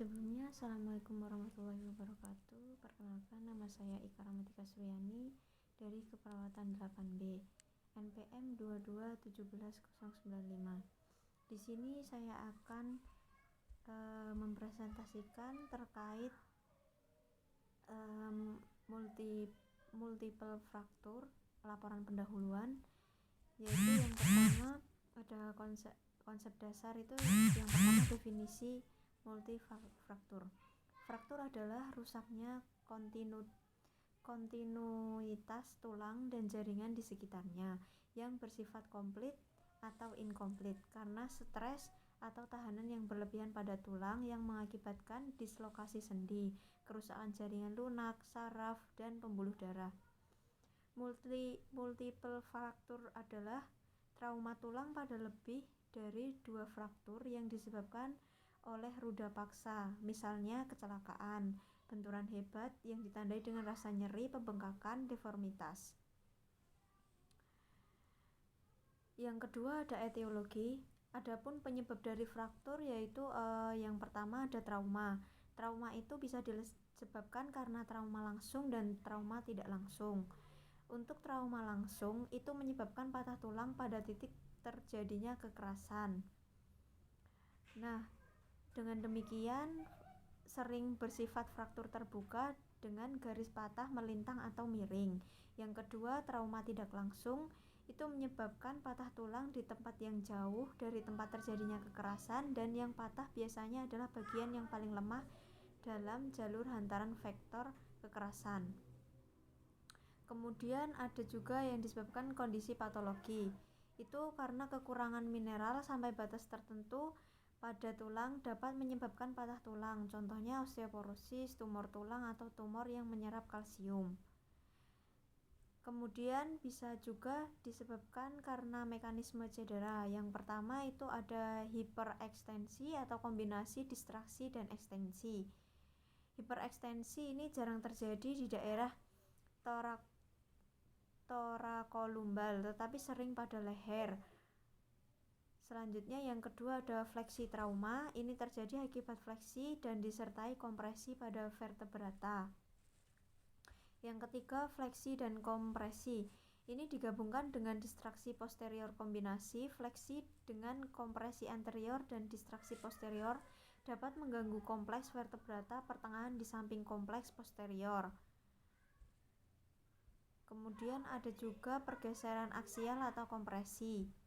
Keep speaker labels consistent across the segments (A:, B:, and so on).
A: Sebelumnya, Assalamualaikum warahmatullahi wabarakatuh. Perkenalkan, nama saya Ika Ramatika Suryani dari Keperawatan 8B, NPM 2217095. Di sini saya akan mempresentasikan terkait multiple fracture, laporan pendahuluan, yaitu yang pertama ada konsep dasar itu yang pertama definisi multifraktur. Fraktur adalah rusaknya kontinuitas tulang dan jaringan di sekitarnya yang bersifat komplit atau inkomplit karena stres atau tahanan yang berlebihan pada tulang yang mengakibatkan dislokasi sendi, kerusakan jaringan lunak, saraf, dan pembuluh darah. Multiple fracture adalah trauma tulang pada lebih dari 2 fraktur yang disebabkan oleh ruda paksa, misalnya kecelakaan, benturan hebat yang ditandai dengan rasa nyeri, pembengkakan, deformitas. Yang kedua ada etiologi. Adapun penyebab dari fraktur yaitu yang pertama ada trauma. Trauma itu bisa disebabkan karena trauma langsung dan trauma tidak langsung. Untuk trauma langsung itu menyebabkan patah tulang pada titik terjadinya kekerasan. Nah, dengan demikian sering bersifat fraktur terbuka dengan garis patah melintang atau miring. Yang kedua, trauma tidak langsung itu menyebabkan patah tulang di tempat yang jauh dari tempat terjadinya kekerasan, dan yang patah biasanya adalah bagian yang paling lemah dalam jalur hantaran vektor kekerasan. Kemudian ada juga yang disebabkan kondisi patologi. Itu karena kekurangan mineral sampai batas tertentu pada tulang dapat menyebabkan patah tulang. Contohnya osteoporosis, tumor tulang, atau tumor yang menyerap kalsium. Kemudian bisa juga disebabkan karena mekanisme cedera. Yang pertama itu ada hiperekstensi atau kombinasi distraksi dan ekstensi. Hiperekstensi ini jarang terjadi di daerah torakolumbal, tetapi sering pada leher. Selanjutnya yang kedua ada fleksi trauma. Ini terjadi akibat fleksi dan disertai kompresi pada vertebrata. Yang ketiga fleksi dan kompresi. Ini digabungkan dengan distraksi posterior kombinasi. Fleksi dengan kompresi anterior dan distraksi posterior dapat mengganggu kompleks vertebrata pertengahan di samping kompleks posterior. Kemudian ada juga pergeseran aksial atau kompresi.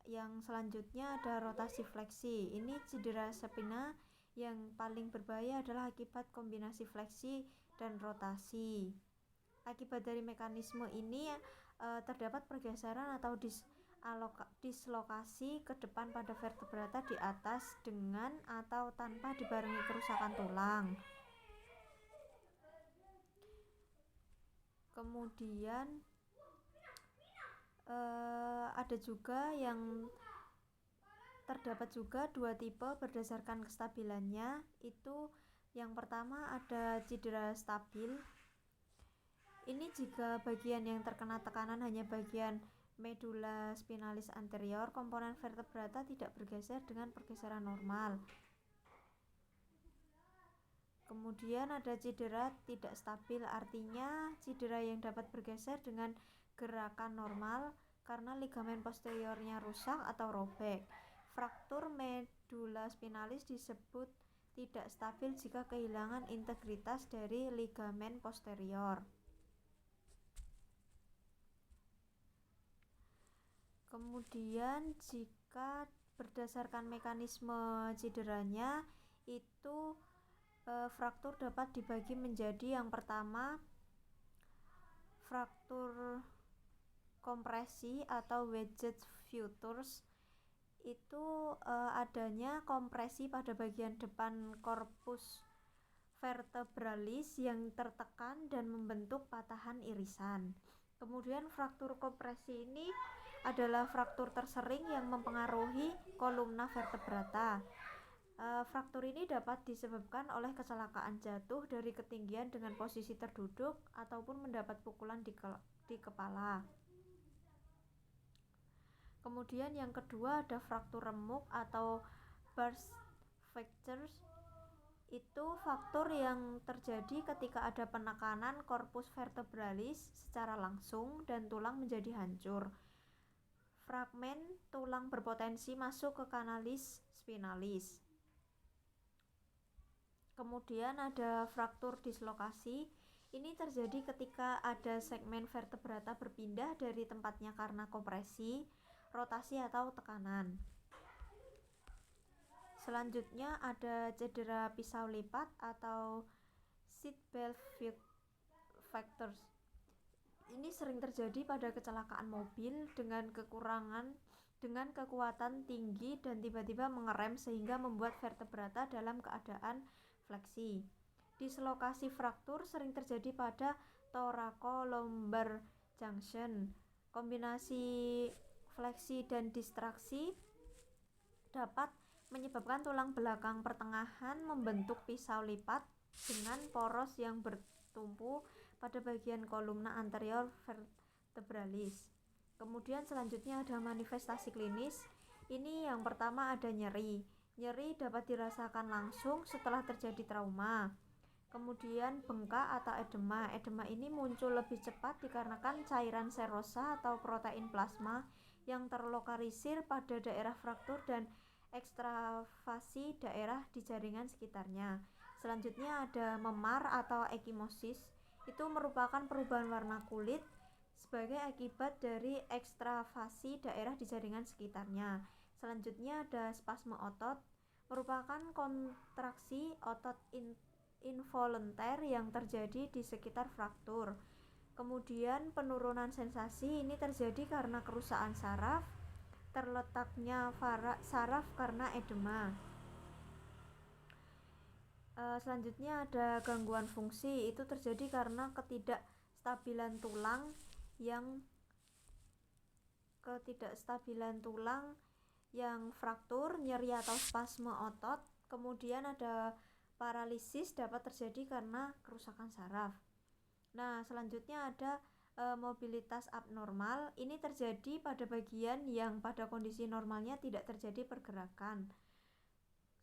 A: Yang selanjutnya ada rotasi fleksi. Ini cedera spina. Yang paling berbahaya adalah akibat kombinasi fleksi dan rotasi. Akibat dari mekanisme ini terdapat pergeseran atau dislokasi ke depan pada vertebrata di atas dengan atau tanpa dibarengi kerusakan tulang. Kemudian ada juga yang terdapat juga 2 tipe berdasarkan kestabilannya. Itu yang pertama ada cedera stabil. Ini jika bagian yang terkena tekanan hanya bagian medula spinalis anterior, komponen vertebrata tidak bergeser dengan pergeseran normal. Kemudian ada cedera tidak stabil, artinya cedera yang dapat bergeser dengan gerakan normal karena ligamen posteriornya rusak atau robek. Fraktur medula spinalis disebut tidak stabil jika kehilangan integritas dari ligamen posterior. Kemudian jika berdasarkan mekanisme cederanya itu fraktur dapat dibagi menjadi yang pertama fraktur kompresi atau wedged futures. Itu adanya kompresi pada bagian depan korpus vertebralis yang tertekan dan membentuk patahan irisan. Kemudian fraktur kompresi ini adalah fraktur tersering yang mempengaruhi kolumna vertebrata. Fraktur ini dapat disebabkan oleh kecelakaan jatuh dari ketinggian dengan posisi terduduk ataupun mendapat pukulan di kepala. Kemudian yang kedua ada fraktur remuk atau Burst fractures itu faktor yang terjadi ketika ada penekanan corpus vertebralis secara langsung dan tulang menjadi hancur. Fragmen tulang berpotensi masuk ke kanalis spinalis. Kemudian ada fraktur dislokasi. Ini terjadi ketika ada segmen vertebrata berpindah dari tempatnya karena kompresi, rotasi atau tekanan. Selanjutnya ada cedera pisau lipat atau seatbelt fractures. Ini sering terjadi pada kecelakaan mobil dengan kekuatan tinggi dan tiba-tiba mengerem sehingga membuat vertebrata dalam keadaan fleksi. Dislokasi fraktur sering terjadi pada thoracolumbar junction. Kombinasi fleksi dan distraksi dapat menyebabkan tulang belakang pertengahan membentuk pisau lipat dengan poros yang bertumpu pada bagian kolumna anterior vertebralis. Kemudian selanjutnya ada manifestasi klinis. Ini yang pertama ada nyeri. Nyeri dapat dirasakan langsung setelah terjadi trauma. Kemudian bengkak atau edema. Edema ini muncul lebih cepat dikarenakan cairan serosa atau protein plasma yang terlokalisir pada daerah fraktur dan ekstravasi daerah di jaringan sekitarnya. Selanjutnya ada memar atau ekimosis. Itu merupakan perubahan warna kulit sebagai akibat dari ekstravasi daerah di jaringan sekitarnya. Selanjutnya ada spasme otot, merupakan kontraksi otot involunter yang terjadi di sekitar fraktur. Kemudian penurunan sensasi ini terjadi karena kerusakan saraf, terletaknya saraf karena edema. Selanjutnya ada gangguan fungsi. Itu terjadi karena ketidakstabilan tulang yang fraktur, nyeri atau spasme otot. Kemudian ada paralisis dapat terjadi karena kerusakan saraf. Nah, selanjutnya ada mobilitas abnormal. Ini terjadi pada bagian yang pada kondisi normalnya tidak terjadi pergerakan.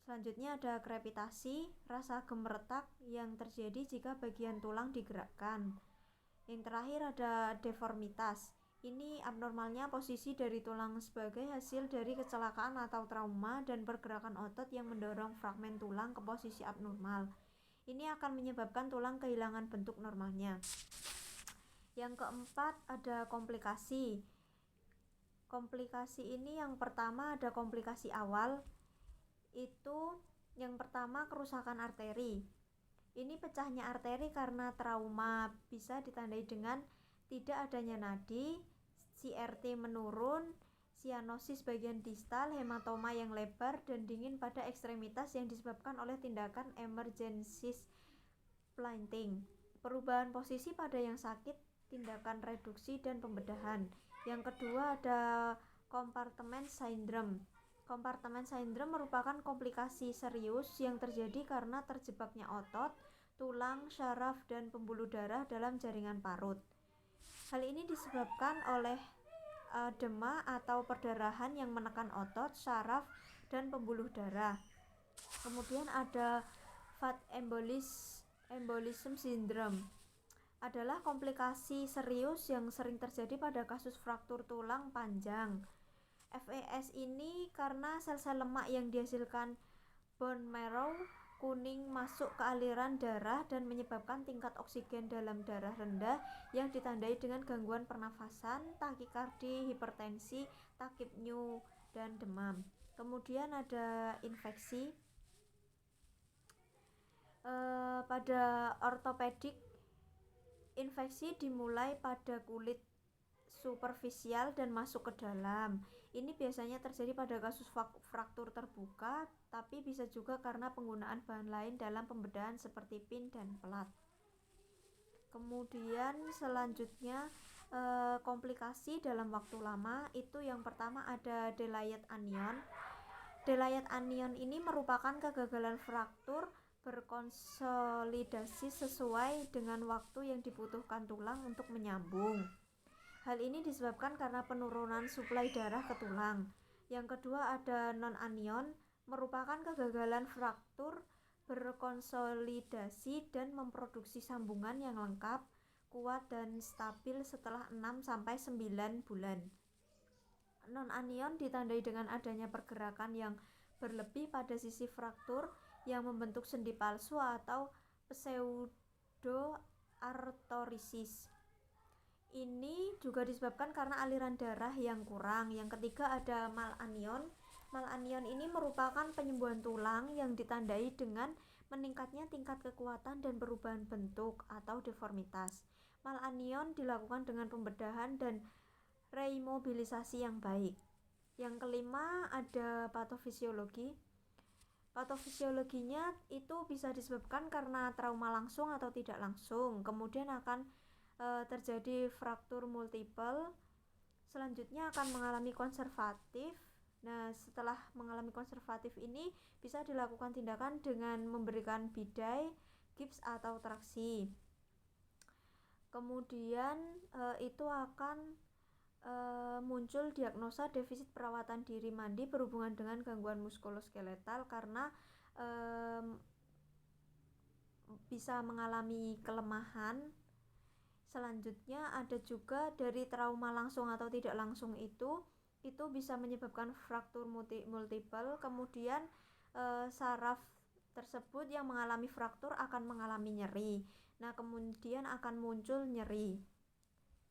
A: Selanjutnya ada krepitasi, rasa gemeretak yang terjadi jika bagian tulang digerakkan. Yang terakhir ada deformitas. Ini abnormalnya posisi dari tulang sebagai hasil dari kecelakaan atau trauma dan pergerakan otot yang mendorong fragmen tulang ke posisi abnormal. Ini akan menyebabkan tulang kehilangan bentuk normalnya. Yang keempat ada komplikasi. Komplikasi ini yang pertama ada komplikasi awal. Itu yang pertama kerusakan arteri. Ini pecahnya arteri karena trauma bisa ditandai dengan tidak adanya nadi, CRT menurun, sianosis bagian distal, hematoma yang lebar, dan dingin pada ekstremitas yang disebabkan oleh tindakan emergency splinting. Perubahan posisi pada yang sakit, tindakan reduksi dan pembedahan. Yang kedua ada compartment syndrome. Compartment syndrome merupakan komplikasi serius yang terjadi karena terjebaknya otot, tulang, syaraf, dan pembuluh darah dalam jaringan parut. Hal ini disebabkan oleh edema atau perdarahan yang menekan otot, syaraf, dan pembuluh darah. Kemudian ada fat embolism syndrome. Adalah komplikasi serius yang sering terjadi pada kasus fraktur tulang panjang. FES ini karena sel-sel lemak yang dihasilkan bone marrow kuning masuk ke aliran darah dan menyebabkan tingkat oksigen dalam darah rendah yang ditandai dengan gangguan pernafasan, takikardi, hipertensi, takipneu, dan demam. Kemudian ada infeksi. Pada ortopedik, infeksi dimulai pada kulit superficial dan masuk ke dalam. Ini biasanya terjadi pada kasus fraktur terbuka, tapi bisa juga karena penggunaan bahan lain dalam pembedahan seperti pin dan pelat. Kemudian selanjutnya komplikasi dalam waktu lama. Itu yang pertama ada delayed anion. Delayed anion ini merupakan kegagalan fraktur berkonsolidasi sesuai dengan waktu yang dibutuhkan tulang untuk menyambung. Hal ini disebabkan karena penurunan suplai darah ke tulang. Yang kedua ada non-anion, merupakan kegagalan fraktur berkonsolidasi dan memproduksi sambungan yang lengkap, kuat dan stabil setelah 6-9 bulan. Non-anion ditandai dengan adanya pergerakan yang berlebih pada sisi fraktur yang membentuk sendi palsu atau pseudoartorisis. Ini juga disebabkan karena aliran darah yang kurang. Yang ketiga ada malanion. Malanion ini merupakan penyembuhan tulang yang ditandai dengan meningkatnya tingkat kekuatan dan perubahan bentuk atau deformitas. Malanion dilakukan dengan pembedahan dan reimobilisasi yang baik. Yang kelima ada patofisiologi. Patofisiologinya itu bisa disebabkan karena trauma langsung atau tidak langsung. Kemudian akan terjadi fraktur multiple. Selanjutnya akan mengalami konservatif. Nah, setelah mengalami konservatif ini bisa dilakukan tindakan dengan memberikan bidai, gips atau traksi. Kemudian itu akan muncul diagnosa defisit perawatan diri mandi berhubungan dengan gangguan muskuloskeletal karena bisa mengalami kelemahan. Selanjutnya ada juga dari trauma langsung atau tidak langsung itu bisa menyebabkan fraktur multiple. Kemudian saraf tersebut yang mengalami fraktur akan mengalami nyeri. Nah, kemudian akan muncul nyeri,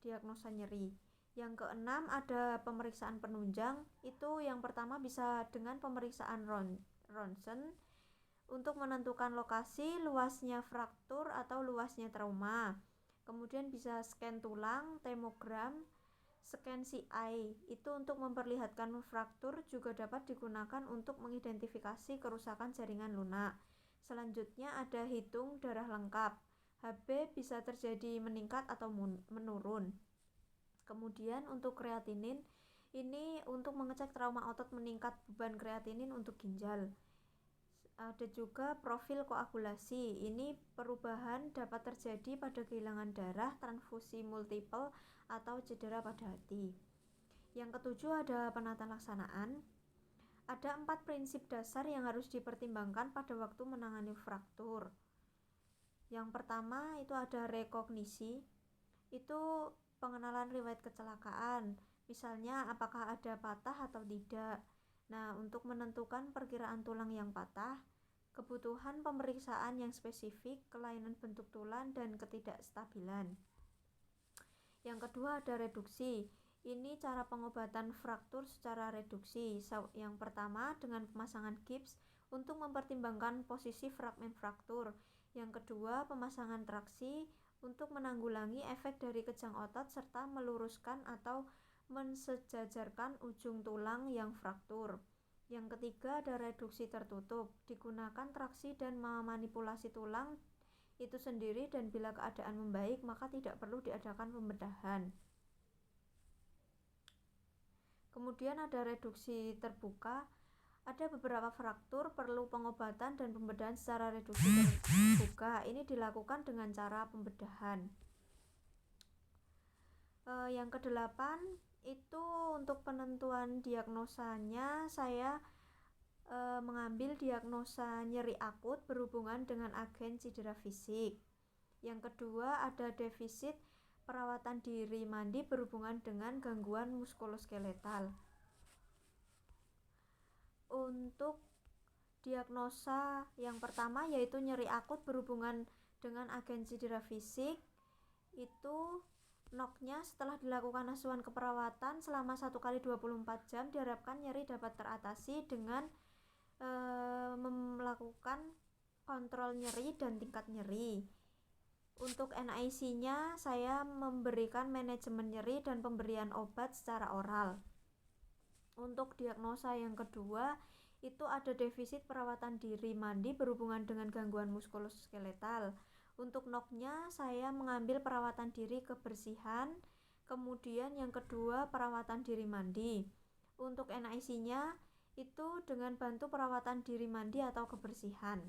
A: diagnosa nyeri. Yang keenam ada pemeriksaan penunjang. Itu yang pertama bisa dengan pemeriksaan ronsen untuk menentukan lokasi luasnya fraktur atau luasnya trauma. Kemudian bisa scan tulang, termogram, scan CI. Itu untuk memperlihatkan fraktur, juga dapat digunakan untuk mengidentifikasi kerusakan jaringan lunak. Selanjutnya ada hitung darah lengkap. HB bisa terjadi meningkat atau menurun. Kemudian untuk kreatinin, ini untuk mengecek trauma otot meningkat beban kreatinin untuk ginjal. Ada juga profil koagulasi. Ini perubahan dapat terjadi pada kehilangan darah, transfusi multiple, atau cedera pada hati. Yang ketujuh ada penata laksanaan. Ada 4 prinsip dasar yang harus dipertimbangkan pada waktu menangani fraktur. Yang pertama itu ada rekognisi. Itu pengenalan riwayat kecelakaan. Misalnya apakah ada patah atau tidak. Nah, untuk menentukan perkiraan tulang yang patah, kebutuhan pemeriksaan yang spesifik, kelainan bentuk tulang, dan ketidakstabilan. Yang kedua ada reduksi. Ini cara pengobatan fraktur secara reduksi. Yang pertama dengan pemasangan gips untuk mempertimbangkan posisi fragmen fraktur. Yang kedua pemasangan traksi untuk menanggulangi efek dari kejang otot serta meluruskan atau mensejajarkan ujung tulang yang fraktur. Yang ketiga ada reduksi tertutup. Digunakan traksi dan memanipulasi tulang itu sendiri, dan bila keadaan membaik maka tidak perlu diadakan pembedahan. Kemudian ada reduksi terbuka. Ada beberapa fraktur perlu pengobatan dan pembedahan secara reduksi terbuka. Ini dilakukan dengan cara pembedahan. Yang kedelapan itu untuk penentuan diagnosanya, saya mengambil diagnosa nyeri akut berhubungan dengan agen cedera fisik. Yang kedua ada defisit perawatan diri mandi berhubungan dengan gangguan muskuloskeletal. Untuk diagnosa yang pertama yaitu nyeri akut berhubungan dengan agen cedera fisik, itu NOK-nya setelah dilakukan asuhan keperawatan selama 1x24 jam diharapkan nyeri dapat teratasi dengan melakukan kontrol nyeri dan tingkat nyeri. Untuk NIC-nya saya memberikan manajemen nyeri dan pemberian obat secara oral. Untuk diagnosa yang kedua itu ada defisit perawatan diri mandi berhubungan dengan gangguan muskuloskeletal. Untuk NOK-nya saya mengambil perawatan diri kebersihan. Kemudian yang kedua perawatan diri mandi. Untuk NIC-nya itu dengan bantu perawatan diri mandi atau kebersihan.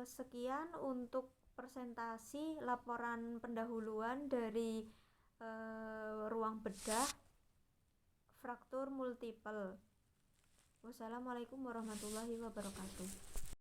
A: Sekian untuk presentasi laporan pendahuluan dari ruang bedah fraktur multiple. Wassalamualaikum warahmatullahi wabarakatuh.